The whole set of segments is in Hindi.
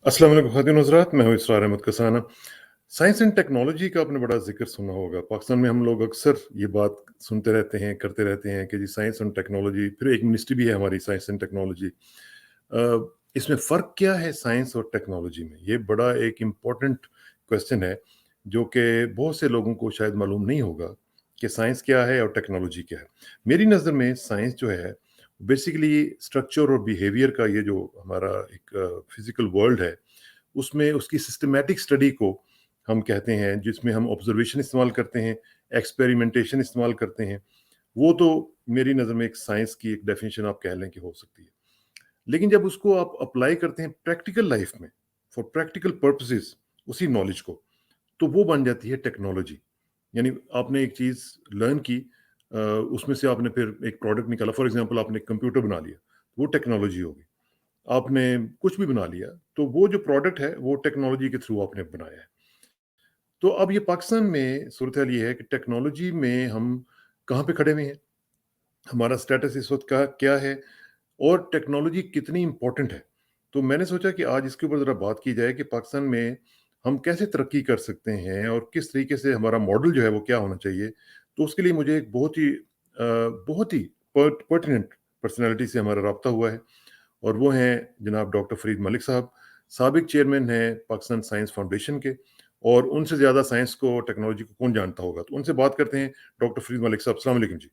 अस्सलाम वालेकुम ख़वातीन और हज़रात, मैं हूँ Israr Ahmad Kasana. Science and technology का आपने बड़ा ज़िक्र सुना होगा। पाकिस्तान में हम लोग अक्सर ये बात सुनते रहते हैं, करते रहते हैं कि जी साइंस एंड टेक्नोलॉजी, फिर एक मिनिस्ट्री भी है हमारी साइंस एंड टेक्नोलॉजी। इसमें फ़र्क क्या है साइंस और टेक्नोलॉजी में? ये बड़ा एक इम्पोर्टेंट क्वेश्चन है, जो कि बहुत से लोगों को शायद मालूम नहीं होगा कि साइंस क्या है और टेक्नोलॉजी क्या है। मेरी नज़र में साइंस जो है बेसिकली स्ट्रक्चर और बिहेवियर का, ये जो हमारा एक फिजिकल वर्ल्ड है, उसमें उसकी सिस्टमैटिक स्टडी को हम कहते हैं, जिसमें हम ऑब्जर्वेशन इस्तेमाल करते हैं, एक्सपेरिमेंटेशन इस्तेमाल करते हैं। वो तो मेरी नज़र में एक साइंस की एक डेफिनेशन आप कह लें कि हो सकती है। लेकिन जब उसको आप अप्लाई करते हैं प्रैक्टिकल लाइफ में, फॉर प्रैक्टिकल पर्पसेस, उसी नॉलेज को, तो वो बन जाती है टेक्नोलॉजी। यानी आपने एक चीज़ लर्न की, उसमें से आपने फिर एक प्रोडक्ट निकाला। फॉर एग्जांपल आपने कंप्यूटर बना लिया, वो टेक्नोलॉजी होगी। आपने कुछ भी बना लिया, तो वो जो प्रोडक्ट है वो टेक्नोलॉजी के थ्रू आपने बनाया है। तो अब ये पाकिस्तान में सूरत-ए-हाल ये है कि टेक्नोलॉजी में हम कहाँ पे खड़े हुए हैं? हमारा स्टेटस इस वक़्त का क्या है? और टेक्नोलॉजी कितनी इम्पोर्टेंट है? तो मैंने सोचा कि आज इसके ऊपर ज़रा बात की जाए कि पाकिस्तान में हम कैसे तरक्की कर सकते हैं और किस तरीके से हमारा मॉडल जो है वो क्या होना चाहिए। तो उसके लिए मुझे एक बहुत ही पर्टिनेंट पर्सनैलिटी से हमारा राब्ता हुआ है, और वो हैं जनाब डॉक्टर फ़रीद मलिक साहब। साबिक चेयरमैन हैं पाकिस्तान साइंस फाउंडेशन के, और उनसे ज़्यादा साइंस को और टेक्नोलॉजी को कौन जानता होगा। तो उनसे बात करते हैं। डॉक्टर फ़रीद मलिक साहब, अस्सलाम वालेकुम जी।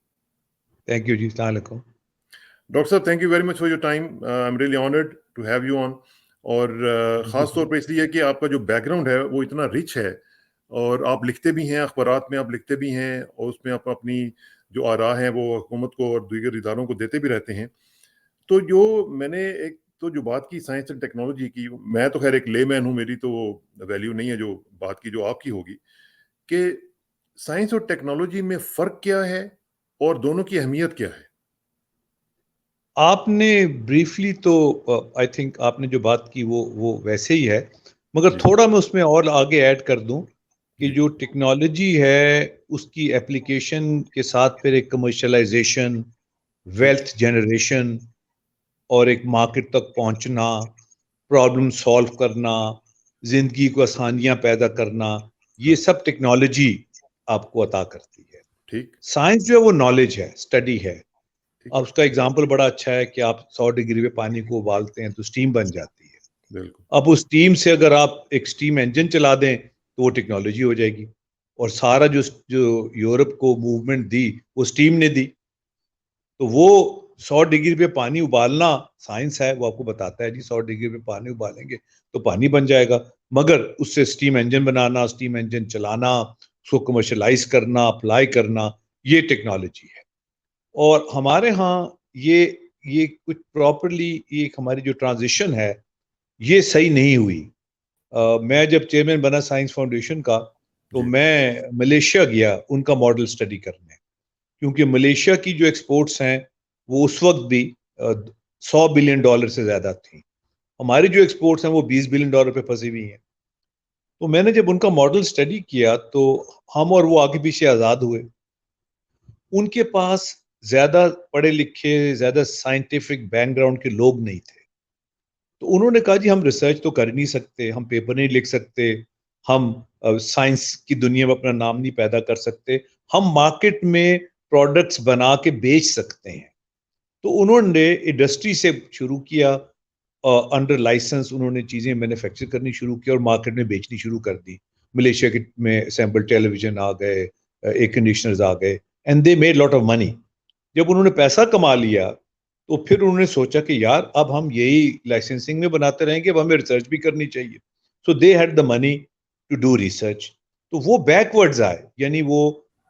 थैंक यू जी, अस्सलाम वालेकुम। डॉक्टर साहब, thank you very much for your time. I am really honoured to have you on. और ख़ास तौर पे इसलिए कि आपका जो बैकग्राउंड है वो इतना रिच है, और आप लिखते भी हैं, अखबारात में आप लिखते भी हैं, और उसमें आप अपनी जो आरा हैं वो हुकूमत को और दीगर इदारों को देते भी रहते हैं। तो जो मैंने एक तो जो बात की साइंस एंड टेक्नोलॉजी की, मैं तो खैर एक लेमैन हूँ, मेरी तो वैल्यू नहीं है जो बात की जो आपकी होगी, कि साइंस और टेक्नोलॉजी में फ़र्क क्या है और दोनों की अहमियत क्या है? आपने ब्रीफली तो आई थिंक आपने जो बात की वो वैसे ही है, मगर जी, थोड़ा मैं उसमें और आगे ऐड कर दूं कि जी, जो टेक्नोलॉजी है उसकी एप्लीकेशन के साथ फिर एक कमर्शलाइजेशन, ठीक, वेल्थ जनरेशन और एक मार्केट तक पहुंचना, प्रॉब्लम सॉल्व करना, जिंदगी को आसानियां पैदा करना, ये हाँ, सब टेक्नोलॉजी आपको अता करती है। ठीक, साइंस जो है वो नॉलेज है, स्टडी है। ठीक अब है, उसका एग्जाम्पल बड़ा अच्छा है कि आप 100 डिग्री पे पानी को उबालते हैं तो स्टीम बन जाती है। बिल्कुल, अब उस स्टीम से अगर आप एक स्टीम इंजन चला दें तो वो टेक्नोलॉजी हो जाएगी। और ठीक, सारा जो जो यूरोप को मूवमेंट दी वो स्टीम ने दी। तो वो 100 डिग्री पे पानी उबालना साइंस है, वो आपको बताता है जी 100 डिग्री पे पानी उबालेंगे तो पानी बन जाएगा। मगर उससे स्टीम इंजन बनाना, स्टीम इंजन चलाना, उसको कमर्शलाइज करना, अप्लाई करना, ये टेक्नोलॉजी है। और हमारे यहाँ ये ये कुछ प्रॉपरली ये एक हमारी जो ट्रांजिशन है ये सही नहीं हुई। मैं जब चेयरमैन बना साइंस फाउंडेशन का तो जी, मैं मलेशिया गया उनका मॉडल स्टडी करने, क्योंकि मलेशिया की जो एक्सपोर्ट्स हैं वो उस वक्त भी 100 बिलियन डॉलर से ज्यादा थी। हमारी जो एक्सपोर्ट्स हैं वो 20 बिलियन डॉलर पे फंसी हुई हैं। तो मैंने जब उनका मॉडल स्टडी किया तो हम और वो आगे पीछे आजाद हुए। उनके पास ज्यादा पढ़े लिखे, ज्यादा साइंटिफिक बैकग्राउंड के लोग नहीं थे। तो उन्होंने कहा जी हम रिसर्च तो कर नहीं सकते, हम पेपर नहीं लिख सकते, हम साइंस की दुनिया में अपना नाम नहीं पैदा कर सकते, हम मार्केट में प्रोडक्ट्स बना के बेच सकते हैं। तो उन्होंने इंडस्ट्री से शुरू किया, अंडर लाइसेंस उन्होंने चीजें मैन्युफैक्चर करनी शुरू की और मार्केट में बेचनी शुरू कर दी। मलेशिया के में सैम्पल टेलीविजन आ गए, एयर कंडीशनर्स आ गए, and they made lot of money. जब उन्होंने पैसा कमा लिया तो फिर उन्होंने सोचा कि यार अब हम यही लाइसेंसिंग में बनाते रहेंगे, अब हमें रिसर्च भी करनी चाहिए। So they had the money to do research. तो वो बैकवर्ड्स आए, यानी वो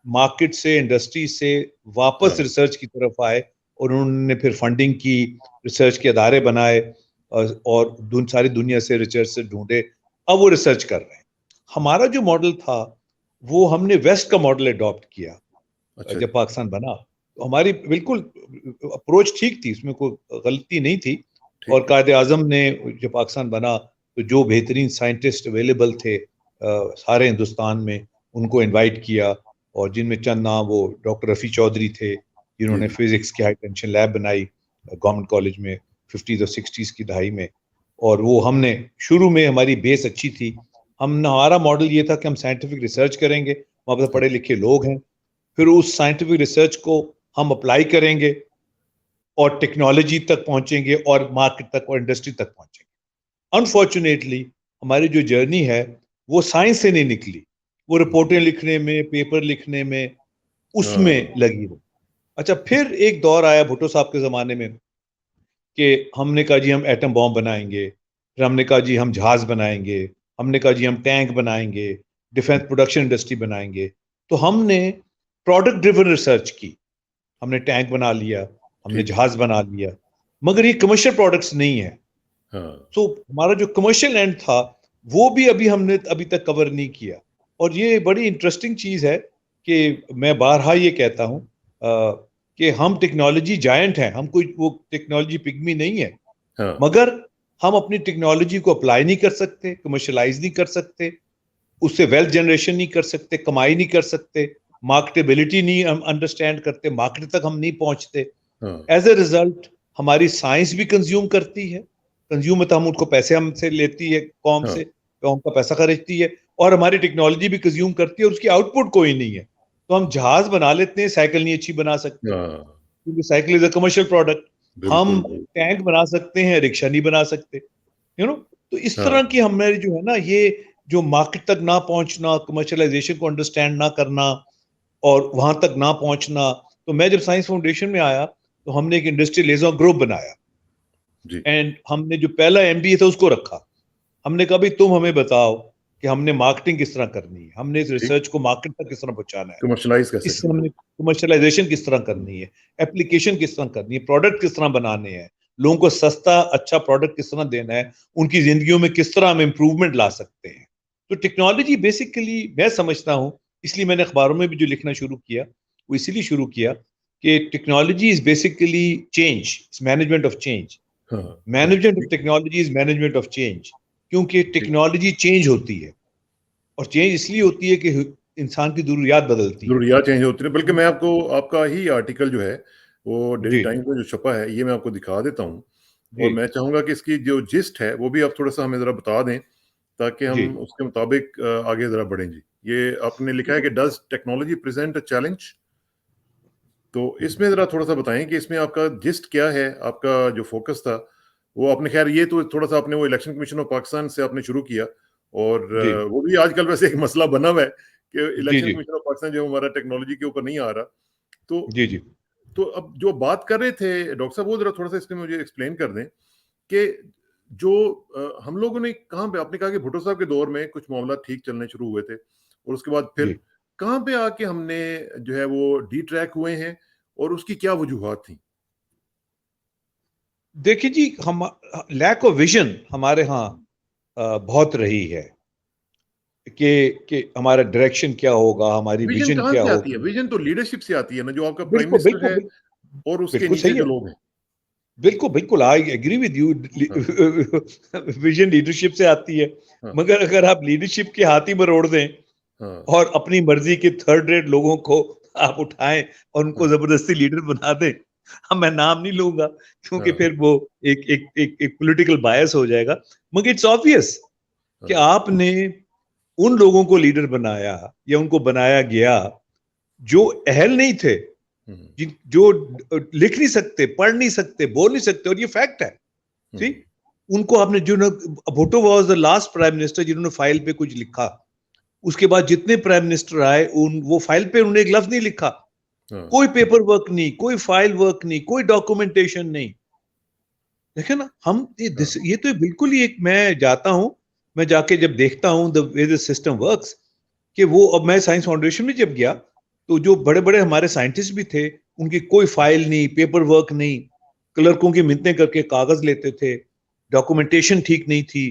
मार्केट से, इंडस्ट्री से वापस हाँ, रिसर्च की तरफ आए, और उन्होंने फिर फंडिंग की, रिसर्च के अदारे बनाए, और सारी दुनिया से रिसर्च से ढूंढे। अब वो रिसर्च कर रहे हैं। हमारा जो मॉडल था वो हमने वेस्ट का मॉडल अडॉप्ट किया अच्छा जी, जब पाकिस्तान बना। तो हमारी बिल्कुल अप्रोच ठीक थी, उसमें कोई गलती नहीं थी। और ठीक है, कायदे आजम ने जब पाकिस्तान बना तो जो बेहतरीन साइंटिस्ट अवेलेबल थे सारे हिंदुस्तान में, उनको इनवाइट किया। और जिनमें चंद नाम वो डॉक्टर रफ़ी चौधरी थे, जी, जिन्होंने जी, फिजिक्स की हाई टेंशन लैब बनाई गवर्नमेंट कॉलेज में 50s और 60s की दहाई में। और वो हमने शुरू में हमारी बेस अच्छी थी। हमारा मॉडल ये था कि हम साइंटिफिक रिसर्च करेंगे, वहाँ पर पढ़े लिखे लोग हैं, फिर उस साइंटिफिक रिसर्च को हम अप्लाई करेंगे और टेक्नोलॉजी तक पहुंचेंगे और मार्केट तक और इंडस्ट्री तक पहुंचेंगे। अनफॉर्चुनेटली हमारी जो जर्नी है वो साइंस से नहीं निकली, वो रिपोर्टें लिखने में, पेपर लिखने में, उसमें लगी वो। अच्छा, फिर एक दौर आया भुट्टो साहब के जमाने में कि हमने कहा जी हम एटम बॉम्ब बनाएंगे, फिर हमने कहा जी हम जहाज बनाएंगे, हमने कहा जी हम टैंक बनाएंगे, डिफेंस प्रोडक्शन इंडस्ट्री बनाएंगे। तो हमने प्रोडक्ट ड्रिवन रिसर्च की, हमने टैंक बना लिया, हमने जहाज बना लिया, मगर ये कमर्शियल प्रोडक्ट्स नहीं है। तो हमारा जो कमर्शियल एंड था वो भी हमने अभी तक कवर नहीं किया। और ये बड़ी इंटरेस्टिंग चीज है कि मैं बारहा ये कहता हूं कि हम टेक्नोलॉजी जायंट हैं, हम कोई वो टेक्नोलॉजी पिग्मी नहीं है, मगर हम अपनी टेक्नोलॉजी को अप्लाई नहीं कर सकते, कमर्शलाइज नहीं कर सकते, उससे वेल्थ जनरेशन नहीं कर सकते, कमाई नहीं कर सकते, मार्केटेबिलिटी नहीं हम अंडरस्टैंड करते, मार्केट तक हम नहीं पहुंचते। एज ए रिजल्ट हमारी साइंस भी कंज्यूम करती है, कंज्यूम मतलब हम उनको पैसे हमसे लेती है, कौम से कौम का पैसा खरीदती है, और हमारी टेक्नोलॉजी भी कंज्यूम करती है और उसकी आउटपुट कोई नहीं है। तो हम जहाज बना लेते हैं, साइकिल नहीं अच्छी बना सकते क्योंकि cycle is a commercial product. हम टैंक बना सकते हैं, रिक्शा नहीं बना सकते, यू नो। तो इस तरह की हमारी जो है ना, ये जो मार्केट तक ना पहुंचना, कमर्शलाइजेशन को अंडरस्टैंड ना करना और वहां तक ना पहुंचना। तो मैं जब साइंस फाउंडेशन में आया तो हमने एक इंडस्ट्रियल लिएज़ॉन ग्रुप बनाया एंड हमने जो पहला एमबीए था उसको रखा। हमने कहा भाई तुम हमें बताओ कि हमने मार्केटिंग किस तरह करनी है, हमने इस रिसर्च को मार्केट तक किस तरह पहुंचाना है, कमर्शलाइज कैसे इससे हमने कमर्शलाइजेशन किस तरह करनी है, एप्लीकेशन किस तरह करनी है, प्रोडक्ट किस तरह बनाने हैं, लोगों को सस्ता अच्छा प्रोडक्ट किस तरह देना है, उनकी जिंदगियों में किस तरह हम इंप्रूवमेंट ला सकते हैं। तो टेक्नोलॉजी बेसिकली मैं समझता हूं, इसलिए मैंने अखबारों में भी जो लिखना शुरू किया वो इसीलिए शुरू किया कि technology is basically change, management of change. Management of technology is management of change, क्योंकि टेक्नोलॉजी चेंज होती है और चेंज इसलिए होती है कि इंसान की जरूरियात बदलती है, जरूरियात चेंज होती है। बल्कि मैं आपको आपका ही आर्टिकल जो है वो डेली टाइम्स में जो छपा है ये मैं आपको दिखा देता हूँ, और मैं चाहूंगा कि इसकी जो जिस्ट है वो भी आप थोड़ा सा हमें जरा बता दें ताकि हम उसके मुताबिक आगे जरा बढ़ें। जी, ये आपने लिखा है कि does technology present a challenge, तो इसमें जरा थोड़ा सा बताएं कि इसमें आपका जिस्ट क्या है, आपका जो फोकस था वो आपने, खैर ये तो थोड़ा सा आपने वो इलेक्शन कमीशन ऑफ पाकिस्तान से आपने शुरू किया, और वो भी आजकल वैसे एक मसला बना हुआ है कि इलेक्शन कमीशन ऑफ पाकिस्तान जो हमारा टेक्नोलॉजी के ऊपर नहीं आ रहा। तो अब जो बात कर रहे थे डॉक्टर साहब वो जरा थोड़ा सा इसमें मुझे एक्सप्लेन कर दें कि जो हम लोगों ने कहाँ पे, आपने कहा कि भुट्टो साहब के दौर में कुछ मामला ठीक चलने शुरू हुए थे और उसके बाद फिर कहाँ पे आके हमने जो है वो डी ट्रैक हुए हैं और उसकी क्या वजूहात थी? देखिए जी, हम लैक ऑफ विजन हमारे यहाँ बहुत रही है कि हमारा डायरेक्शन क्या होगा, हमारी विजन कहाँ क्या से आती है? होगी। विजन तो लीडरशिप से आती है ना, जो आपका प्राइम बिल्कुल मिनिस्टर बिल्कुल है और उसके बिल्कुल नीचे सही जो है, लोग हैं। बिल्कुल बिल्कुल, I agree with you. Vision leadership से आती है, मगर अगर आप लीडरशिप के हाथ ही मरोड़ दें और अपनी मर्जी के थर्ड रेट लोगों को आप उठाएं और उनको जबरदस्ती लीडर बना दें, मैं नाम नहीं लूंगा क्योंकि फिर वो एक पॉलिटिकल बायस हो जाएगा, मगर इट्स ऑब्वियस कि आपने उन लोगों को लीडर बनाया या उनको बनाया गया जो अहल नहीं थे, जो लिख नहीं सकते, पढ़ नहीं सकते, बोल नहीं सकते, और ये फैक्ट है। ठीक, उनको आपने जो, Bhutto was the last prime minister जिन्होंने फाइल पे कुछ लिखा। उसके बाद जितने प्राइम मिनिस्टर आए वो फाइल पे उन्होंने एक लफ्ज नहीं लिखा, कोई पेपर वर्क नहीं, कोई फाइल वर्क नहीं, कोई डॉक्यूमेंटेशन नहीं। देखे ना, हम ये तो बिल्कुल ही एक, मैं जाता हूं, मैं जाके जब देखता हूं the way the system works, कि वो, अब मैं साइंस फाउंडेशन में जब गया तो जो बड़े बड़े हमारे साइंटिस्ट भी थे, उनकी कोई फाइल नहीं, पेपर वर्क नहीं, क्लर्कों की मिन्नतें करके कागज लेते थे, डॉक्यूमेंटेशन ठीक नहीं थी।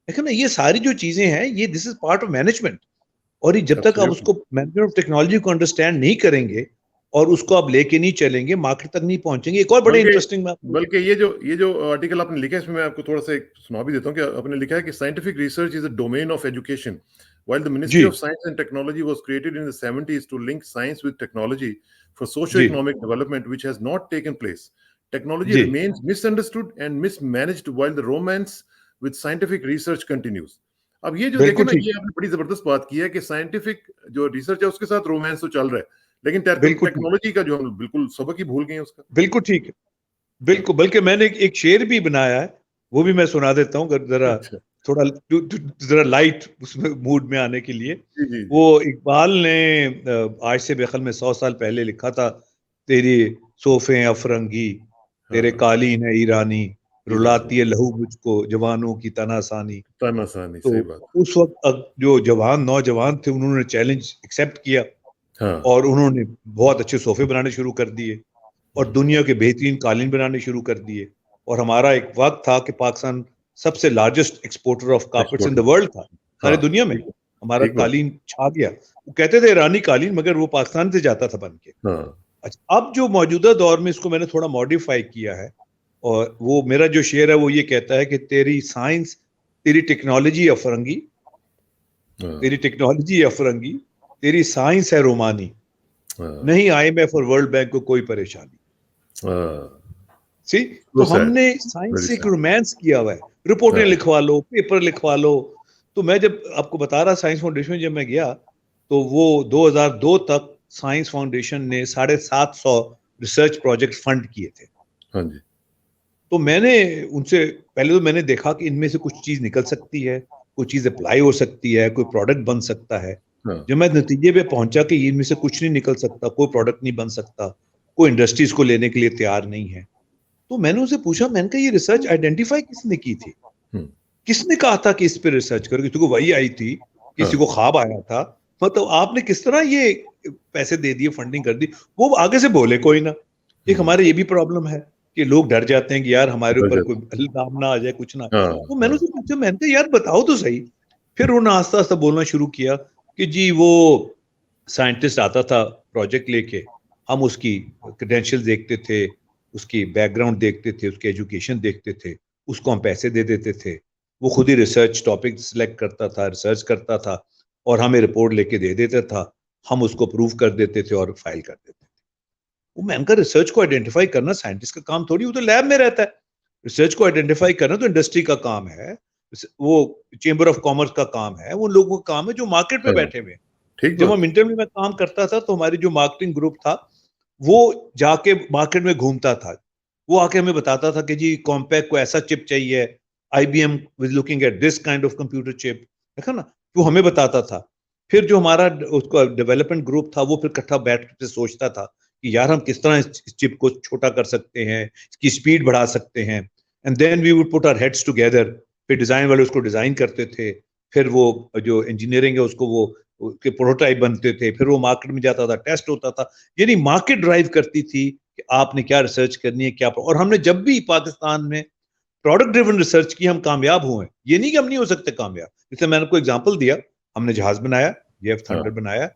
देखो ना, ये सारी जो चीजें हैं, ये this is part of management. और ये जब तक आप उसको, मैनेजमेंट ऑफ टेक्नोलॉजी को अंडरस्टैंड नहीं करेंगे और उसको आप लेके नहीं चलेंगे, मार्केट तक नहीं पहुंचेंगे। एक और बड़े इंटरेस्टिंग बात, बल्कि ये जो आर्टिकल आपने लिखा है इसमें मैं आपको थोड़ा सा एक सुना भी देता हूँ कि आपने लिखा है कि scientific research is a domain of education while the Ministry of Science and Technology was created in the 70s to link science with technology for socio-economic development, which has not taken place. Technology remains misunderstood and mismanaged while the romance with scientific research continues. अब ये जो देखे ना, ये आपने बड़ी जबरदस्त बात की है कि साइंटिफिक जो रिसर्च है उसके साथ रोमांस तो चल रहा है, लेकिन टेक्नोलॉजी का जो हम बिल्कुल सबक ही भूल गए हैं उसका। बिल्कुल ठीक है, बिल्कुल। बल्कि मैंने एक शेर भी बनाया है, वो भी मैं सुना देता हूँ जरा, थोड़ा जरा लाइट उसमें मूड में आने के लिए। वो इकबाल ने आज से बेखल में 100 साल पहले लिखा था, तेरी सोफे अफरंगी, तेरे कालीन है ईरानी, रुलाती है लहू मुझको जवानों की तनासानी। तो सही बात। उस वक्त जो नौजवान थे उन्होंने चैलेंज एक्सेप्ट किया, और उन्होंने बहुत अच्छे सोफे बनाने शुरू कर दिए और दुनिया के बेहतरीन कालीन बनाने शुरू कर दिए। और हमारा एक वक्त था कि पाकिस्तान सबसे largest exporter of carpets in the world था, सारी दुनिया में हमारा कालीन छा गया। वो कहते थे ईरानी कालीन, मगर वो पाकिस्तान से जाता था बन के। अच्छा, अब जो मौजूदा दौर में इसको मैंने थोड़ा मॉडिफाई किया है, और वो मेरा जो शेर है वो ये कहता है कि तेरी साइंस, तेरी टेक्नोलॉजी अफरंगी, तेरी टेक्नोलॉजी अफरंगी, तेरी साइंस है रोमानी, नहीं IMF और वर्ल्ड बैंक को कोई परेशानी। सी, तो हमने साइंस से एक रोमांस किया हुआ है, रिपोर्टें लिखवा लो, पेपर लिखवा लो। तो मैं जब आपको बता रहा साइंस फाउंडेशन जब मैं गया, तो वो 2002 तक साइंस फाउंडेशन ने 750 रिसर्च प्रोजेक्ट फंड किए थे। हाँ जी। तो मैंने उनसे पहले तो मैंने देखा कि इनमें से कुछ चीज निकल सकती है, कोई चीज अप्लाई हो सकती है, कोई प्रोडक्ट बन सकता है। जब मैं नतीजे पे पहुंचा कि इनमें से कुछ नहीं निकल सकता, कोई प्रोडक्ट नहीं बन सकता, कोई इंडस्ट्रीज को लेने के लिए तैयार नहीं है, तो मैंने उनसे पूछा, मैंने कहा ये रिसर्च आइडेंटिफाई किसने की थी, किसने कहा था कि इस पे रिसर्च करो? किसी को वही आई थी, किसी को ख्वाब आया था, मतलब आपने किस तरह ये पैसे दे दिए, फंडिंग कर दी? वो आगे से बोले कोई ना। एक हमारे ये भी प्रॉब्लम है कि लोग डर जाते हैं कि यार हमारे ऊपर कोई इल्जाम ना आ जाए, कुछ ना। तो मैंने उनसे पूछा, मैंने कहा यार बताओ तो सही। फिर उन्होंने आस्ता आस्ता बोलना शुरू किया कि जी वो साइंटिस्ट आता था प्रोजेक्ट लेके, हम उसकी क्रेडेंशियल देखते थे, उसकी बैकग्राउंड देखते थे, उसकी एजुकेशन देखते थे, उसको हम पैसे दे देते थे, वो खुद ही रिसर्च टॉपिक सिलेक्ट करता था, रिसर्च करता था और हमें रिपोर्ट लेके दे देता था, हम उसको प्रूव कर देते थे और फाइल कर देते थे। वो मैंने कहा रिसर्च को आइडेंटिफाई करना साइंटिस्ट का काम थोड़ी, वो तो लैब में रहता है। रिसर्च को आइडेंटिफाई करना तो इंडस्ट्री का काम है, वो चेंबर ऑफ कॉमर्स का काम है, वो लोगों का काम है जो मार्केट में बैठे हुए। जब हम इंटरव्यू में काम करता था तो हमारी जो मार्केटिंग ग्रुप था वो जाके मार्केट में घूमता था, वो आके हमें बताता था कि जी कॉम्पैक्ट को ऐसा चिप चाहिए, IBM was looking at this kind of computer chip, देखा ना, वो हमें बताता था। फिर जो हमारा उसका डेवलपमेंट ग्रुप था वो फिर इकट्ठा बैठ के सोचता था कि यार हम किस तरह इस चिप को छोटा कर सकते हैं, इसकी स्पीड बढ़ा सकते हैं, and then we would put our heads together. फिर डिजाइन वाले उसको डिजाइन करते थे, फिर वो जो इंजीनियरिंग है उसको वो उसके प्रोटोटाइप बनते थे, फिर वो मार्केट में जाता था, टेस्ट होता था। यानी मार्केट ड्राइव करती थी कि आपने क्या रिसर्च करनी है, क्या। और हमने जब भी पाकिस्तान में प्रोडक्ट ड्रिवन रिसर्च की, हम कामयाब हुए। ये नहीं कि हम नहीं हो सकते कामयाब। जैसे मैंने आपको एग्जांपल दिया, हमने जहाज बनाया, JF थंडर बनाया,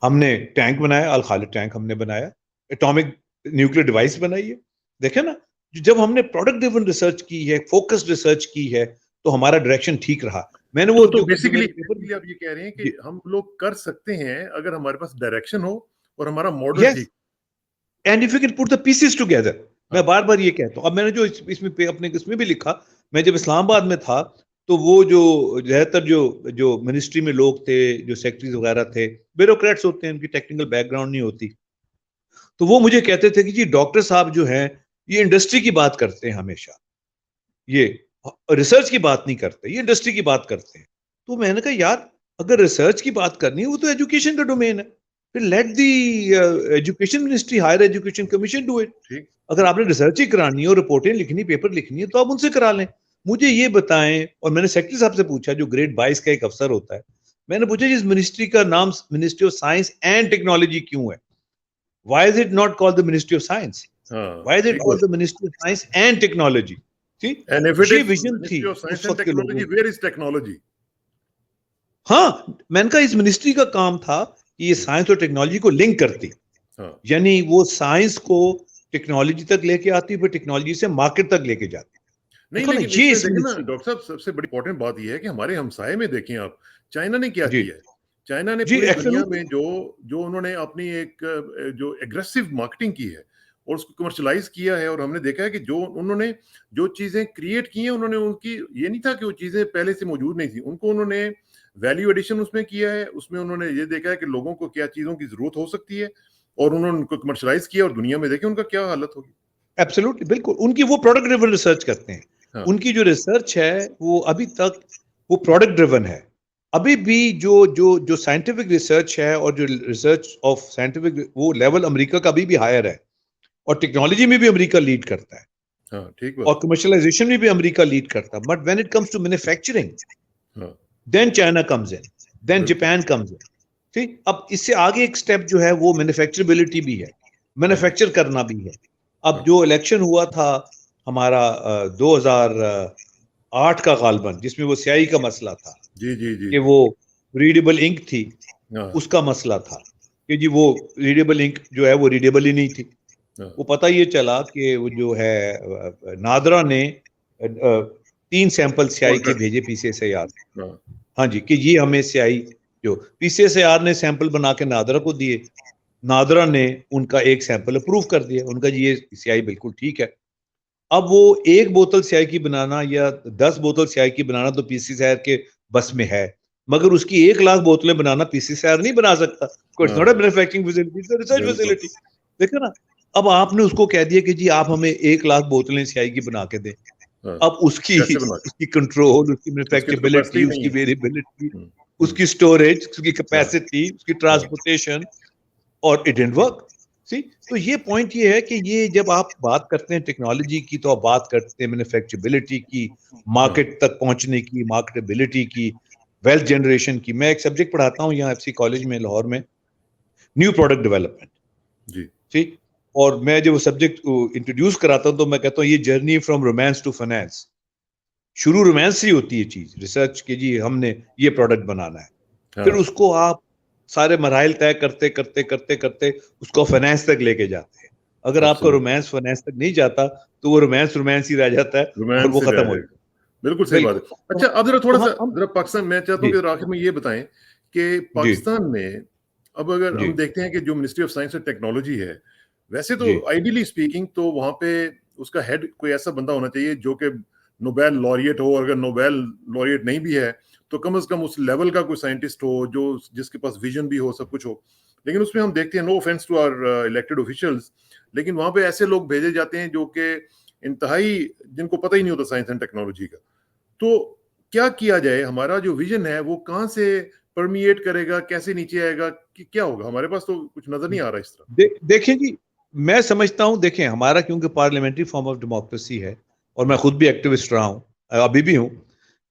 हमने टैंक बनाया, अल खालिद टैंक हमने बनाया, एटॉमिक न्यूक्लियर डिवाइस बनाई है। देखे ना, जब हमने प्रोडक्ट ड्रिवन रिसर्च की है, फोकस्ड रिसर्च की है, तो हमारा डायरेक्शन ठीक रहा। मैंने वो तो बेसिकली आप ये कह रहे हैं कि हम लोग कर सकते हैं अगर हमारे पास डायरेक्शन हो और हमारा मॉडल ठीक, and if you can put the pieces together. मैं बार बार ये कहता हूँ। अब मैंने जो इसमें अपने इसमें भी लिखा, मैं जब इस्लामाबाद में था तो वो जो ज्यादातर जो मिनिस्ट्री में लोग थे, जो सेक्रेटरीज वगैरह थे, ब्यूरोक्रेट्स होते हैं, उनकी टेक्निकल बैकग्राउंड नहीं होती, तो वो मुझे कहते थे कि जी डॉक्टर साहब जो हैं ये इंडस्ट्री की बात करते हैं हमेशा, ये रिसर्च की बात नहीं करते, ये इंडस्ट्री की बात करते हैं। तो मैंने कहा यार अगर रिसर्च की बात करनी है वो तो एजुकेशन का डोमेन है, फिर let the education ministry, higher education commission do it. अगर आपने रिसर्च ही करानी है और रिपोर्टें लिखनी, पेपर लिखनी है, तो आप उनसे करा लें। मुझे ये बताएं। और मैंने सेक्रेटरी साहब से पूछा, जो ग्रेड 22 का एक अफसर होता है, मैंने पूछा जिस मिनिस्ट्री का नाम ministry of science and technology क्यों है? Why is it not called the Ministry of Science? Why is it called the Ministry of Science and Technology? See? And if it is vision थी Ministry of Science उस and वक्त के लोगों। Technology, where is technology? हाँ, मैंने कहा इस मिनिस्ट्री का काम था कि ये साइंस और टेक्नोलॉजी को लिंक करती, यानी वो साइंस को टेक्नोलॉजी तक लेके आती, फिर टेक्नोलॉजी से मार्केट तक लेके जाती। नहीं, लेकिन इसमें देखें ना डॉक्टर साहब, सबसे बड़ी इंपॉर्टेंट बात यह है कि हमारे हमसाये में देखें आप, चाइना ने क्या किया है। चाइना ने पूरी दुनिया में जो उन्होंने अपनी एक जो एग्रेसिव मार्केटिंग की है, और उसको कमर्शलाइज किया है, और हमने देखा है कि जो उन्होंने जो चीजें क्रिएट की हैं, उन्होंने उनकी ये नहीं था कि वो चीजें पहले से मौजूद नहीं थी, उनको उन्होंने वैल्यू एडिशन उसमें किया है, उसमें उन्होंने ये देखा है कि लोगों को क्या चीजों की जरूरत हो सकती है, और उन्होंने उनको कमर्शलाइज किया, और दुनिया में देखे उनका क्या हालत होगी। एब्सोल्युटली, बिल्कुल। उनकी वो प्रोडक्ट ड्रिवन रिसर्च करते हैं। हाँ, उनकी जो रिसर्च है वो अभी तक वो प्रोडक्ट ड्रिवन है। अभी भी जो जो जो साइंटिफिक रिसर्च है और जो रिसर्च ऑफ साइंटिफिक वो लेवल अमेरिका का अभी भी हायर है, और टेक्नोलॉजी में भी अमेरिका लीड करता है, हाँ, ठीक और बात। कमर्शलाइजेशन में भी अमेरिका लीड करता है। But when it comes to manufacturing, हाँ, then China comes in, then बिल्कुल। Japan comes in. ठीक, अब इससे आगे एक स्टेप जो है वो मैन्युफैक्चरेबिलिटी भी है, हाँ जी, मैन्युफैक्चर करना भी है। अब हाँ, जो इलेक्शन हुआ था हमारा 2008 का गालबन, जिसमें वो स्याही का मसला था जी, जी, जी, कि वो रीडेबल इंक थी, हाँ, उसका मसला था कि जी वो रीडेबल इंक जो है वो रीडेबल ही नहीं थी। हाँ, वो पता ये चला कि वो जो है नादरा ने 3 सैंपल स्याही के कॉन्ट्रैक्ट, भेजे पीसीएसआईआर। हाँ, हाँ जी, कि ये हमें स्याही, जो पीसीएसआईआर ने सैंपल बना के नादरा को दिए, नादरा ने उनका एक सैंपल अप्रूव कर दिया, उनका जी ये स्याही बिल्कुल ठीक है। अब वो 1 बोतल स्याही की बनाना या 10 बोतल स्याही की बनाना तो पीसीएसआईआर के बस में है, मगर उसकी 1 लाख बोतलें बनाना पीसीएसआईआर नहीं बना सकता। इट्स नॉट अ हाँ, manufacturing facility, it's a research बिल्कुल, फैसिलिटी। देखो ना, अब आपने उसको कह दिया कि जी आप हमें 1 लाख बोतलें स्याही की बना के दें। हाँ, अब उसकी कैसे बना के? उसकी कंट्रोल, उसकी उसकी तो कैपेसिटी मैन्युफैक्चरेबिलिटी, ही नहीं उसकी है। वेरिएबिलिटी, हुँ, हुँ, उसकी स्टोरेज, उसकी हाँ, कैपेसिटी, उसकी हाँ, ट्रांसपोर्टेशन, और इट डिडंट वर्क। सी, तो ये पॉइंट ये है कि ये जब आप बात करते हैं टेक्नोलॉजी की, तो आप बात करते हैं मैन्युफैक्चरेबिलिटी की, हाँ, मार्केट तक पहुंचने की, मार्केटेबिलिटी की, वेल्थ जनरेशन की। मैं एक सब्जेक्ट पढ़ाता हूँ यहाँ एफसी कॉलेज में लाहौर में, न्यू प्रोडक्ट डेवलपमेंट। जी, ठीक, और मैं जब वो सब्जेक्ट इंट्रोड्यूस कराता हूँ तो मैं कहता हूँ ये journey from romance to finance. शुरू रोमांस से ही होती है चीज, रिसर्च की, जी हमने ये प्रोडक्ट बनाना है। फिर हाँ, उसको आप सारे मराइल तय करते करते करते करते उसको फाइनेंस तक लेके जाते हैं। अगर आपका एब्सोल्यूट, रोमांस फाइनेंस तक नहीं जाता तो वो रोमांस रोमांस ही रह जाता है और रोमांस वो से रह खत्म हो जाएगा। जाता बिल्कुल है। सही बात बिल्कुल। है। अच्छा, अब ज़रा तो थोड़ा-सा हम ज़रा पाकिस्तान, मैं चाहता हूँ जी कि आखिर में ये बताएँ कि जी पाकिस्तान में अब अगर जी हम देखते हैं कि जो ministry of science and technology है, वैसे तो जी आइडियली स्पीकिंग तो वहाँ पे उसका हेड कोई ऐसा बंदा होना चाहिए जो कि नोबेल लॉरिएट हो, और अगर नोबेल लॉरिएट नहीं भी है, तो कम से कम उस लेवल का कोई साइंटिस्ट हो, जो जिसके पास विज़न भी हो, सब कुछ हो। लेकिन उसमें हम देखते हैं, no offence to our elected officials, लेकिन वहाँ पे ऐसे लोग भेजे जाते हैं जो कि इंतहाई, जिनको पता ही नहीं होता साइंस एंड टेक्नोलॉजी का। तो क्या किया जाए? हमारा जो विजन है वो कहाँ से परमिएट करेगा, कैसे नीचे आएगा, कि क्या होगा? हमारे पास तो कुछ नजर नहीं आ रहा इस तरह। देखिए जी, मैं समझता हूँ, देखें हमारा क्योंकि पार्लियामेंट्री फॉर्म ऑफ डेमोक्रेसी है, और मैं हाँ, खुद भी एक्टिविस्ट रहा हूँ, अभी भी हूँ,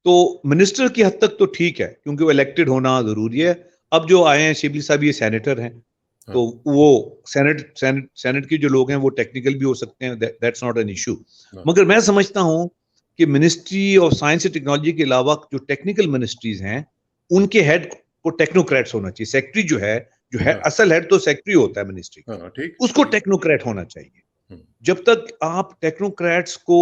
तो मिनिस्टर की हद तक तो ठीक है क्योंकि वो इलेक्टेड होना जरूरी है। अब जो आए हैं शिबली साहब, ये सेनेटर हैं, हाँ, तो वो सेनेट के जो लोग हैं वो टेक्निकल भी हो सकते हैं, दैट्स नॉट एन इशू। हाँ, मगर मैं समझता हूँ कि ministry of science and technology के अलावा जो टेक्निकल मिनिस्ट्रीज हैं, उनके हेड को टेक्नोक्रेट्स होना चाहिए। सेक्रेटरी जो है हाँ, असल हेड तो सेक्रेटरी होता है मिनिस्ट्री का, हाँ, ठीक, उसको ठीक। टेक्नोक्रेट होना चाहिए। हम्म, जब तक आप टेक्नोक्रेट्स को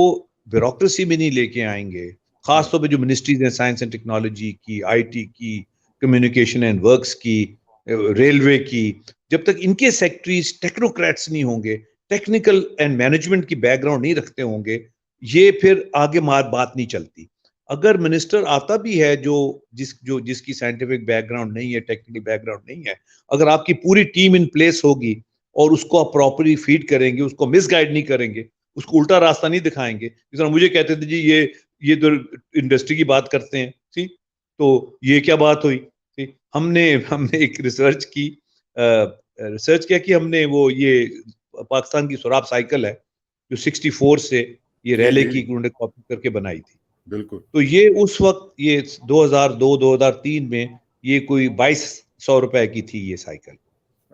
ब्यूरोक्रेसी में नहीं लेके आएंगे, हाँ, खासतौर पे जो मिनिस्ट्रीज हैं, साइंस एंड टेक्नोलॉजी की, आईटी की, कम्युनिकेशन एंड वर्क्स की, रेलवे की, जब तक इनके सेक्रेटरीज टेक्नोक्रेट्स नहीं होंगे, टेक्निकल एंड मैनेजमेंट की बैकग्राउंड नहीं रखते होंगे, ये फिर आगे मार बात नहीं चलती। अगर मिनिस्टर आता भी है जिसकी साइंटिफिक बैकग्राउंड नहीं है, टेक्निकल बैकग्राउंड नहीं है, अगर आपकी पूरी टीम इन प्लेस होगी और उसको आप प्रॉपरली फीड करेंगे, उसको मिसगाइड नहीं करेंगे, उसको उल्टा रास्ता नहीं दिखाएंगे। जिस तरह मुझे कहते थे जी ये तो इंडस्ट्री की बात करते हैं, ठीक, तो ये क्या बात हुई? ठीक, हमने हमने एक रिसर्च किया कि हमने वो ये पाकिस्तान की सुराब साइकिल है जो 64 से ये जी, रैले जी, की उन्होंने कॉपी करके बनाई थी। बिल्कुल। तो ये उस वक्त ये 2002-2003 में ये कोई 2200 रुपए की थी ये साइकिल,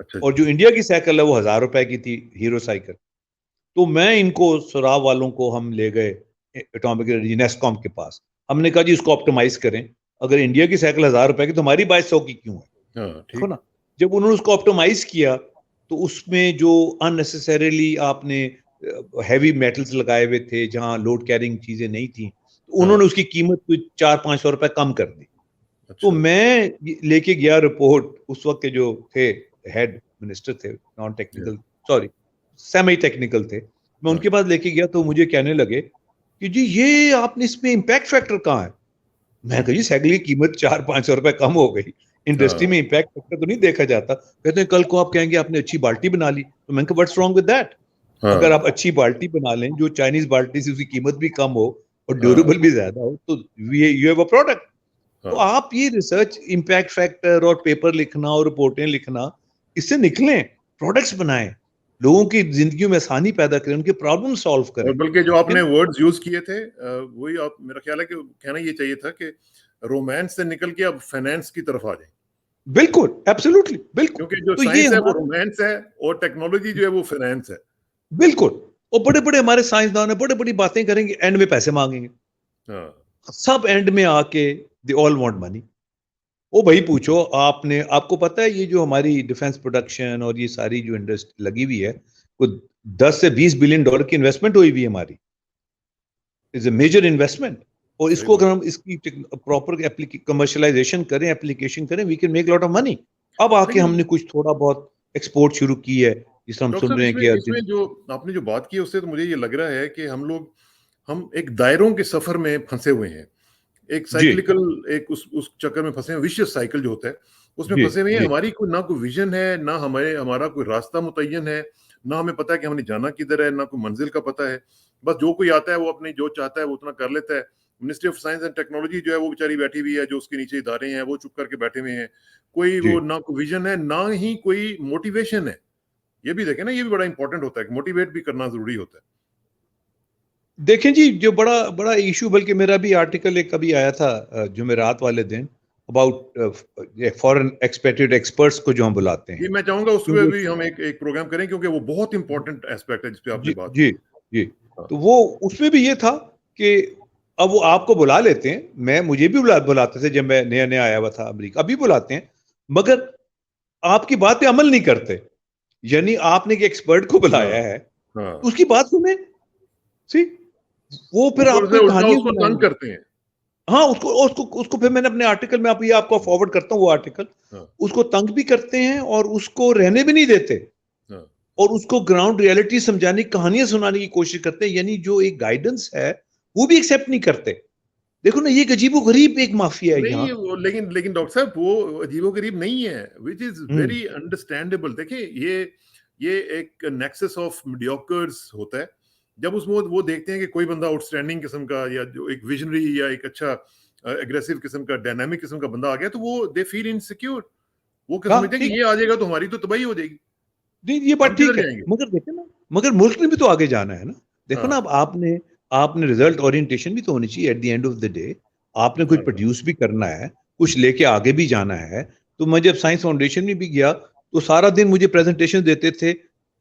अच्छा और जी। जो इंडिया की साइकिल है वो 1000 रुपए की थी, हीरो साइकिल। तो मैं इनको सुराव वालों को हम ले गए एटॉमिक एनर्जी नेस्कॉम के पास। हमने कहा जी इसको ऑप्टिमाइज करें, अगर इंडिया की साइकिल 1000 रुपए की तो हमारी 2200 की क्यों है? हाँ, देखो ठीक। ना, जब उन्होंने उसको ऑप्टिमाइज किया तो उसमें जो अननेसेसरीली आपने हैवी मेटल्स लगाए हुए थे, जहां लोड कैरिंग चीजें नहीं थी, तो हाँ, उन्होंने उसकी कीमत को 400-500 रुपए कम कर दी। तो अच्छा। मैं लेके गया रिपोर्ट, उस वक्त के जो थे हेड मिनिस्टर थे, नॉन या, टेक्निकल, सॉरी, सेमी टेक्निकल थे, मैं उनके पास लेके गया तो मुझे कहने लगे कि जी ये आपने इसमें इम्पैक्ट फैक्टर कहाँ है। मैं कहा जी साइकिल की कीमत 400-500 रुपए कम हो गई, इंडस्ट्री में इम्पैक्ट फैक्टर तो नहीं देखा जाता। कहते हैं कल को आप कहेंगे आपने अच्छी बाल्टी बना ली, तो मैंने कहा व्हाट्स रॉन्ग विद दैट। अगर आप अच्छी बाल्टी बना लें जो चाइनीज बाल्टी से उसकी कीमत भी कम हो और ड्यूरेबल भी ज्यादा हो, तो यू हैव अ प्रोडक्ट। तो आप ये रिसर्च, इम्पैक्ट फैक्टर और पेपर लिखना और रिपोर्टें लिखना, इससे निकलें, प्रोडक्ट्स बनाएं, लोगों की जिंदगी में आसानी पैदा करें, उनके प्रॉब्लम सॉल्व करें। और बल्कि जो आपने वर्ड्स यूज किए थे वही आप, मेरा ख्याल है कि कहना ये चाहिए था कि रोमांस से निकल के अब फाइनेंस की तरफ आ जाए। बिल्कुल, एब्सोल्युटली, बिल्कुल। क्योंकि जो तो ये साइंस है वो हमारा रोमांस है और टेक्नोलॉजी जो है वो फाइनेंस है। बिल्कुल। और बड़े-बड़े हमारे साइंसदान है, बड़ी-बड़ी बातें करेंगे, एंड में पैसे मांगेंगे। सब एंड में आके दे ऑल वांट मनी। वो भाई पूछो आपने, आपको पता है ये जो हमारी डिफेंस प्रोडक्शन और ये सारी जो इंडस्ट्री लगी हुई है, वो 10 से 20 बिलियन डॉलर की इन्वेस्टमेंट हुई हुई है हमारी, इज ए मेजर इन्वेस्टमेंट। और इसको अगर हम इसकी प्रॉपर कमर्शलाइजेशन करें, एप्लीकेशन करें, we can make lot of money. अब आके लेकिन हमने कुछ थोड़ा बहुत एक्सपोर्ट शुरू की है, जिस हम डॉक्टर सुन साहब रहे हैं इसमें कि इसमें जो आपने जो बात की उससे तो मुझे ये लग रहा है कि हम एक दायरों के सफर में फंसे हुए हैं। एक जी साइक्लिकल, एक उस चक्कर में फंसे हैं, विशियस साइकिल जो होता है उसमें जी फंसे हुए हैं। जी हमारी कोई ना कोई विजन है, ना हमारा कोई रास्ता मुतय्यन है, ना हमें पता है कि हमने जाना किधर है, ना कोई मंजिल का पता है। बस जो कोई आता है वो अपनी जो चाहता है वो उतना कर लेता है। Ministry of science and technology जो है वो बेचारी बैठी हुई है, जो उसके नीचे इदारे हैं वो चुप करके बैठे हुए हैं। कोई जी। वो ना कोई विजन है, ना ही कोई मोटिवेशन है। ये भी देखें ना, ये भी बड़ा इंपॉर्टेंट होता है कि मोटिवेट भी करना जरूरी होता है। देखें जी, जो बड़ा बड़ा इशू, बल्कि मेरा भी आर्टिकल एक कभी आया था जुमेरात वाले दिन, अबाउट फॉरेन एक्सपेक्टेड एक्सपर्ट्स को जो हम बुलाते ये हैं, मैं चाहूंगा उस पर क्योंकि भी हम एक प्रोग्राम करें, क्योंकि वो बहुत इंपॉर्टेंट एस्पेक्ट है जिस पे आपने जी बात जी की। जी। हाँ, तो वो उसमें भी ये था कि अब वो आपको बुला लेते हैं, मुझे भी बुलाते थे जब मैं नया नया आया हुआ था अमेरिका, अभी बुलाते हैं, मगर आपकी बात पे अमल नहीं करते। यानी आपने एक एक्सपर्ट को हाँ, बुलाया है, हाँ। उसकी बात सुने, सी, वो फिर ऊपर आपको से एक उल्टा कहानियां उसको तंग सुनाएंगे। करते हैं। हाँ, उसको उसको उसको फिर मैंने अपने आर्टिकल में, आप ये आपको फॉरवर्ड करता हूँ वो आर्टिकल, हाँ, उसको तंग भी करते हैं और उसको रहने भी नहीं देते, हाँ। और उसको ग्राउंड रियलिटी समझाने की, कहानियां सुनाने की कोशिश करते हैं। यानी जो एक गाइडेंस है वो भी एक्सेप्ट नहीं करते। देखो ना, ये अजीबो गरीब एक माफिया है नहीं यहाँ। वो, लेकिन डॉक्टर साहब वो अजीबोगरीब नहीं है, which is hmm. Very understandable. देखिए ये एक नेक्सस ऑफ मीडियोकर्स होता है। जब उसमें वो देखते हैं कि कोई बंदा आउटस्टैंडिंग किस्म का, या जो एक विजनरी या एक अच्छा एग्रेसिव किस्म का, डायनामिक किस्म का बंदा आ गया, तो वो दे फील इनसिक्योर। वो क्या हाँ समझते हैं कि ठीक, ये आ जाएगा तो हमारी तो तबाही हो जाएगी, नहीं ये बात हम ठीक किधर है, जाएंगे। मगर देखे ना, मगर मुल्क ने भी तो आगे जाना है ना। देखो ना, हाँ, अब आपने आपने रिजल्ट ओरिएंटेशन भी तो होनी चाहिए at the end of the day. आपने कुछ हाँ, प्रोड्यूस भी करना है, कुछ लेके आगे भी जाना है। तो मैं जब साइंस फाउंडेशन में भी गया, तो सारा दिन मुझे प्रेजेंटेशन देते थे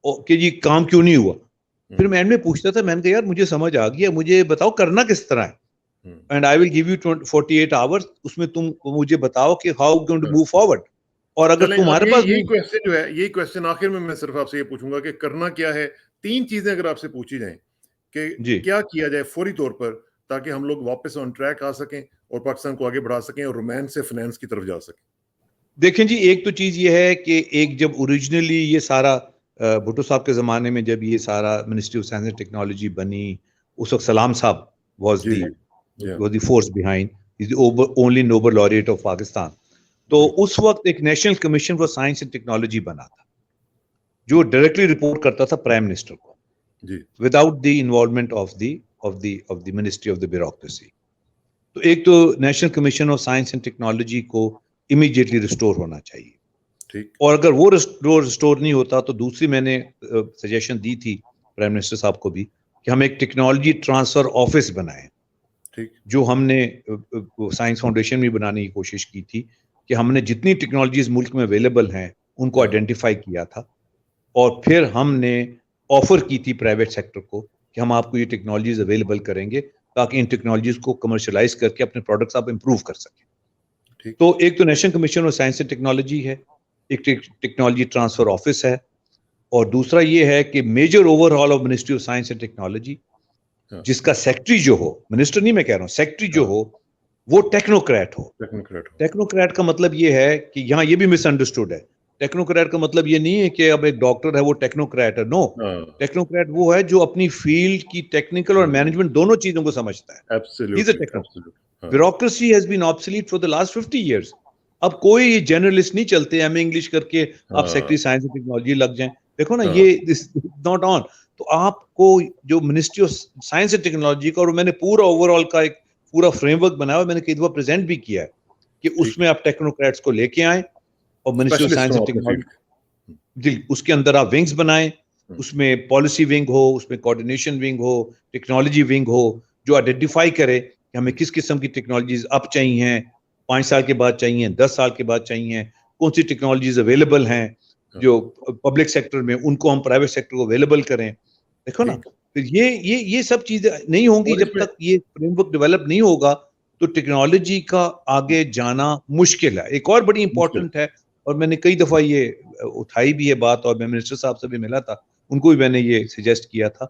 कि जी काम क्यों नहीं हुआ। फिर हम्म, मैं एंड में पूछता था, मैंने कहा यार मुझे समझ आ गया, मुझे बताओ करना किस तरह है, hmm, and I will give you 48 hours, उसमें तुम मुझे बताओ कि हाउ गोइंग टू हाँ। Move forward. और अगर चलें, अब तुम्हारे ये पास यही मूव, क्वेश्चन जो है, यही क्वेश्चन आखिर में मैं सिर्फ आपसे ये पूछूंगा कि करना क्या है। तीन चीजें अगर आपसे पूछी जाएं कि जी क्या किया जाए फौरी तौर पर, ताकि हम लोग वापस ऑन ट्रैक आ सकें और पाकिस्तान को आगे बढ़ा सकें और रोमांस से फाइनेंस की तरफ जा सकें। देखें जी, एक तो चीज ये है कि एक जब ओरिजिनली ये सारा भुट्टो साहब के जमाने में जब ये सारा ministry of science and technology बनी, उस वक्त सलाम साहब वाज जी, दी जी, जी, was the force behind, is the only Nobel laureate of Pakistan. तो जी, उस वक्त एक national commission for science and technology बना था, जो डायरेक्टली रिपोर्ट करता था प्राइम मिनिस्टर को, जी, without the involvement of the ministry of the bureaucracy. तो एक तो national commission of science and technology को इमीडिएटली रिस्टोर होना चाहिए। ठीक, और अगर वो रिस्टोर नहीं होता, तो दूसरी मैंने सजेशन दी थी प्राइम मिनिस्टर साहब को भी, कि हम एक टेक्नोलॉजी ट्रांसफर ऑफिस बनाएं, ठीक, जो हमने साइंस फाउंडेशन में बनाने की कोशिश की थी, कि हमने जितनी टेक्नोलॉजीज मुल्क में अवेलेबल हैं उनको हाँ, आइडेंटिफाई किया था, और फिर हमने ऑफर की थी प्राइवेट सेक्टर को कि हम आपको ये टेक्नोलॉजीज अवेलेबल करेंगे, ताकि इन टेक्नोलॉजीज को कमर्शलाइज करके अपने प्रोडक्ट्स आप इंप्रूव कर सकें। ठीक, तो एक तो national commission of science and technology है, एक टेक्नोलॉजी ट्रांसफर ऑफिस है, और दूसरा ये है कि major overall of ministry of science and technology, हाँ, जिसका सेक्रेटरी जो हो, मिनिस्टर नहीं मैं कह रहा हूं, सेक्रेटरी जो हाँ, हो वो टेक्नोक्रेट हो। टेक्नोक्रेट हो। टेक्नोक्रेट का मतलब ये है कि यहाँ ये भी मिसअंडरस्टूड है। टेक्नोक्रेट का मतलब ये नहीं है कि अब एक डॉक्टर है वो टेक्नोक्रेट है, नो। हाँ, टेक्नोक्रेट वो है जो अपनी फील्ड की टेक्निकल और मैनेजमेंट दोनों चीजों को समझता है। He's a absolutely, techno. Absolutely, हाँ, Bureaucracy has been obsolete for the last 50 years. अब कोई जर्नलिस्ट नहीं चलते एमए इंग्लिश करके आप हाँ, सेक्रेटरी साइंस एंड टेक्नोलॉजी लग जाएं। देखो ना, हाँ, ये दिस नॉट ऑन। तो आपको जो ministry of science and technology का, और मैंने पूरा ओवरऑल का एक पूरा फ्रेमवर्क बनाया हुआ, मैंने कई दफा प्रेजेंट भी किया है कि ठीक उसमें आप टेक्नोक्रेट्स को लेके आए और मिनिस्ट्री ऑफ स्पेशलिस्ट साइंस हूँ एंड अपने टेक्नोलॉजी फील्ड जी, उसके अंदर आप विंग्स बनाएं, हम्म, उसमें पॉलिसी विंग हो, उसमें कोऑर्डिनेशन विंग हो, टेक्नोलॉजी विंग हो, जो आइडेंटिफाई करे कि हमें किस किस्म की टेक्नोलॉजीज अब चाहिए, 5 साल के बाद चाहिए, 10 साल के बाद चाहिए, कौन सी टेक्नोलॉजीज अवेलेबल हैं हाँ, जो पब्लिक सेक्टर में, उनको हम प्राइवेट सेक्टर को अवेलेबल करें। देखो ना, ठीक। तो ये सब चीजें नहीं होंगी और जब इसमें तक ये फ्रेमवर्क डेवलप नहीं होगा, तो टेक्नोलॉजी का आगे जाना मुश्किल है। एक और बड़ी मुश्किल इंपॉर्टेंट है, और मैंने कई दफा ये उठाई भी है बात, और मैं मिनिस्टर साहब से भी मिला था, उनको भी मैंने ये सजेस्ट किया था।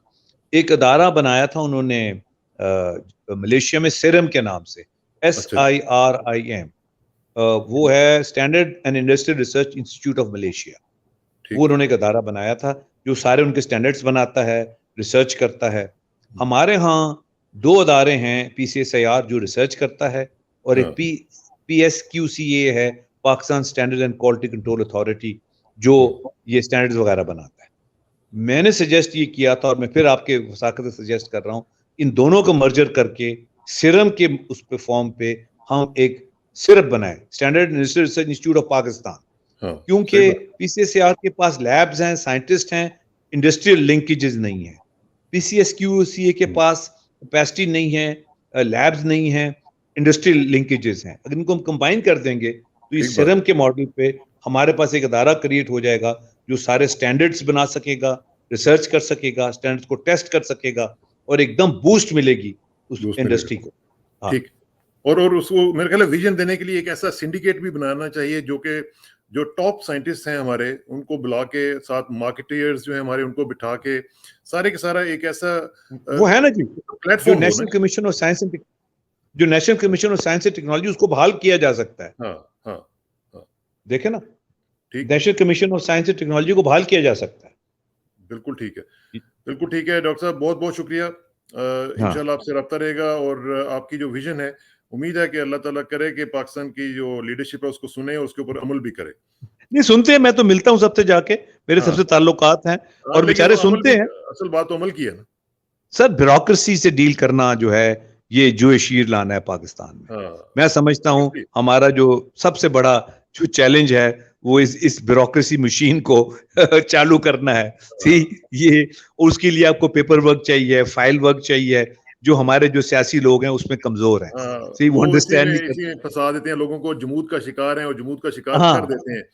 एक अदारा बनाया था उन्होंने मलेशिया में, सीरम के नाम से, अच्छा जी, SIRIM, वो है standard and industrial research institute of Malaysia. वो ठीक, उन्होंने एक अदारा बनाया था जो सारे उनके स्टैंडर्ड्स बनाता है, रिसर्च करता है। हमारे यहाँ 2 अदारे हैं, PCSIR जो रिसर्च करता है, और एक हाँ, PSQCA है, Pakistan standard and quality control authority, जो ये स्टैंडर्ड्स वगैरह बनाता है। मैंने सजेस्ट ये किया था, और मैं फिर आपके वसाकत से सजेस्ट कर रहा हूँ, इन दोनों को मर्जर करके सीरम के उस पे फॉर्म पे हम एक सिरप बनाए, standard research institute of Pakistan. हाँ, क्योंकि सही बात, PCSIR के पास लैब्स हैं, साइंटिस्ट हैं, इंडस्ट्रियल लिंकेजेस नहीं है। PCSQCA के पास कैपेसिटी नहीं है, लैब्स नहीं है, इंडस्ट्रियल लिंकेजेस हैं। अगर इनको हम कंबाइन कर देंगे तो इस ठीक बात, सीरम के मॉडल पे हमारे पास एक अदारा क्रिएट हो जाएगा जो सारे स्टैंडर्ड्स बना सकेगा, रिसर्च कर सकेगा, स्टैंडर्ड्स को टेस्ट कर सकेगा, और एकदम बूस्ट मिलेगी उस दोस्त मिलेगा, इंडस्ट्री को। हाँ, ठीक। और उसको मेरे ख्याल है विजन देने के लिए एक ऐसा सिंडिकेट भी बनाना चाहिए जो टॉप साइंटिस्ट हैं हमारे, उनको बुला के, साथ मार्केटियर्स जो हैं हमारे, उनको बिठा के सारे के सारा एक ऐसा वो है ना जी, जो प्लेटफॉर्म हो नेशनल ना। कमीशन ऑफ साइंस एंड जो national commission of science and technology, उसको बहाल किया जा सकता है। हाँ, हाँ, हाँ, देखे ना, ठीक, national commission of science and technology को बहाल किया जा सकता है। बिल्कुल ठीक है, बिल्कुल ठीक है डॉक्टर साहब, बहुत बहुत शुक्रिया। हाँ, इंशाल्लाह आपसे रब्ता रहेगा, और आपकी जो विजन है, उम्मीद है कि अल्लाह ताला करे कि पाकिस्तान की जो लीडरशिप है उसको सुने और उसके ऊपर अमल भी करे। नहीं सुनते हैं, मैं तो मिलता हूँ सबसे जाके, मेरे हाँ, सबसे ताल्लुकात हैं, हाँ, और लेकिन बेचारे वो अमल सुनते भी, हैं। असल बात तो अमल की है ना। सर, ब्यूरोक्रेसी से डील करना जो है, ये जो शीर लाना है पाकिस्तान में। हाँ, मैं समझता हूँ इसलिए हमारा जो सबसे बड़ा जो चैलेंज है, वो इस ब्यूरोक्रेसी मशीन को चालू करना है। सी, ये उसके लिए आपको पेपर वर्क चाहिए, फाइल वर्क चाहिए, जो हमारे जो सियासी लोग हैं उसमें कमजोर हैं। सी, वो वो अंडरस्टैंड नहीं इसी करते। में फंसा देते हैं लोगों को, जमूत का शिकार हैं और जमूत का शिकार कर हाँ, देते हैं। और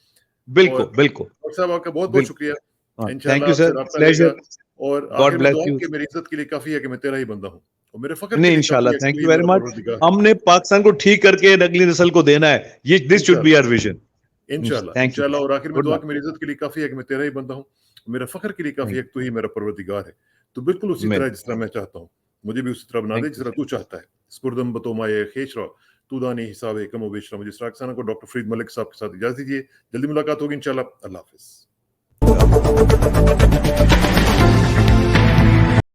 बिल्कुल बिल्कुल डॉक्टर साहब आपका बहुत बहुत बिल्कुल। शुक्रिया। हाँ, थैंक इंशाल्लाह यू आपसे सर, रब्ता रहेगा। प्लेजर। और गॉड आखिर में ब्लेस दुआ यू। कि मेरी इज्जत के लिए काफी है कि मैं तेरा ही बंदा हूँ, और मेरे फख्र के नहीं, लिए काफी इंशाल्लाह, है कि थैंक तू ही यू वेरी मेरा मच। परवरदिगार है। हमने पाकिस्तान को ठीक करके अगली नस्ल को देना है, ये दिस शुड बी इंशाल्लाह, आवर विजन। इंशाल्लाह, थैंक यू, इंशाल्लाह। और आखिर में गुड दुआ नाइट। कि मेरी इज्जत के लिए काफी है कि मैं तेरा ही बंदा हूँ, मेरा फख्र के लिए काफी थैंक है कि तू ही मेरा परवरदिगार है। तो बिल्कुल उसी यू, तरह जिस तरह मैं चाहता हूँ, मुझे भी उसी तरह बना दे थैंक जिस यू तरह सर। तू चाहता है। स्पुरदम बतोमाए खेशरा तू दानी हिसाब कम बेशरा। मुझे इसराक को डॉक्टर फरीद मलिक साहब के साथ इजाजत दीजिए। जल्दी मुलाकात होगी इंशाल्लाह। अल्लाह हाफिज।